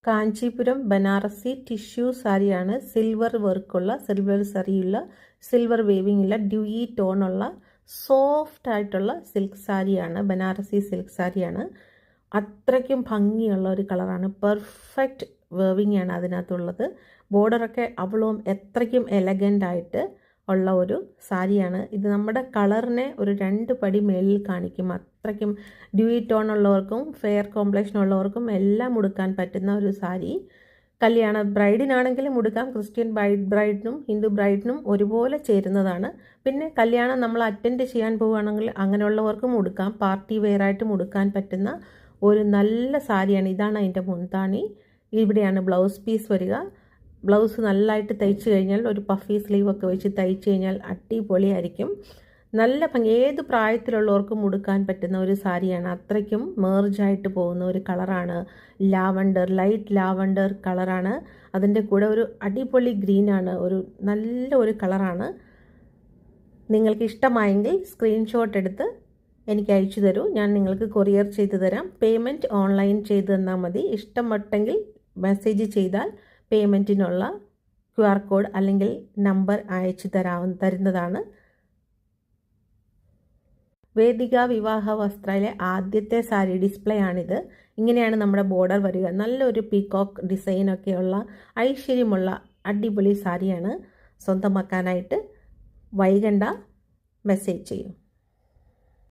Kanchipuram Banarasi tissue സാരിയാണ്. Silver വർക്കുള്ള, silver സറിയുള്ള, silver waving ഉള്ള, Dewey ടോണുള്ള soft ആയിട്ടുള്ള സിൽക്ക് സാരിയാണ്. ബനാറസി സിൽക്ക് സാരിയാണ്. അത്രയ്ക്കും ഭംഗിയുള്ള ഒരു കളറാണ്. പെർഫെക്റ്റ് വേവിംഗ് ആണ് അതിനകത്തുള്ളത്. ബോർഡറൊക്കെ അവളും എത്രയ്ക്കും എലഗൻ്റ് ആയിട്ട് ഉള്ള ഒരു സാരിയാണ്. ഇത് നമ്മുടെ കളറിനെ ഒരു 2 പടി മേളിൽ കാണിക്കും. അത്രയ്ക്കും ഡ്യൂയി ടോൺ ഉള്ളവർക്കും ഫെയർ കോംപ്ലക്ഷൻ ഉള്ളവർക്കും എല്ലാം ഉടുക്കാൻ പറ്റുന്ന ഒരു സാരി. കല്യാണ ബ്രൈഡിനാണെങ്കിലും ഉടുക്കാം. ക്രിസ്ത്യൻ ബ്രൈഡിനും ഹിന്ദു ബ്രൈഡിനും ഒരുപോലെ ചേരുന്നതാണ്. പിന്നെ കല്യാണം നമ്മൾ അറ്റൻഡ് ചെയ്യാൻ പോവുകയാണെങ്കിൽ അങ്ങനെയുള്ളവർക്കും ഉടുക്കാം. പാർട്ടി വെയറായിട്ടും ഉടുക്കാൻ പറ്റുന്ന ഒരു നല്ല സാരിയാണ്. ഇതാണ് അതിൻ്റെ മുന്താണി. ഇവിടെയാണ് ബ്ലൗസ് പീസ് വരിക. ബ്ലൗസ് നല്ലതായിട്ട് തയ്ച്ചു കഴിഞ്ഞാൽ ഒരു പഫി സ്ലീവൊക്കെ വെച്ച് തയ്ച്ചു കഴിഞ്ഞാൽ അടിപൊളിയായിരിക്കും. നല്ല ഭംഗി, ഏത് പ്രായത്തിലുള്ളവർക്കും ഉടുക്കാൻ പറ്റുന്ന ഒരു സാരിയാണ്. അത്രയ്ക്കും മേർജായിട്ട് പോകുന്ന ഒരു കളറാണ്. ലാവണ്ടർ, ലൈറ്റ് ലാവണ്ടർ കളറാണ്. അതിൻ്റെ കൂടെ ഒരു അടിപൊളി ഗ്രീനാണ്. ഒരു നല്ല ഒരു കളറാണ്. നിങ്ങൾക്ക് ഇഷ്ടമായെങ്കിൽ സ്ക്രീൻഷോട്ട് എടുത്ത് എനിക്ക് അയച്ചു തരൂ. ഞാൻ നിങ്ങൾക്ക് കൊറിയർ ചെയ്തു തരാം. പേയ്മെൻറ്റ് ഓൺലൈൻ ചെയ്ത് തന്നാൽ മതി. ഇഷ്ടപ്പെട്ടെങ്കിൽ മെസ്സേജ് ചെയ്താൽ പേയ്മെൻറ്റിനുള്ള QR കോഡ് അല്ലെങ്കിൽ നമ്പർ അയച്ചു തരുന്നതാണ്. വേദിക വിവാഹ വസ്ത്രയിലെ ആദ്യത്തെ സാരി ഡിസ്പ്ലേ ആണിത്. ഇങ്ങനെയാണ് നമ്മുടെ ബോർഡർ വരിക. നല്ലൊരു പീകോക്ക് ഡിസൈനൊക്കെയുള്ള ഐശ്വര്യമുള്ള അടിപൊളി സാരിയാണ്. സ്വന്തമാക്കാനായിട്ട് വൈകണ്ട, മെസ്സേജ് ചെയ്യും.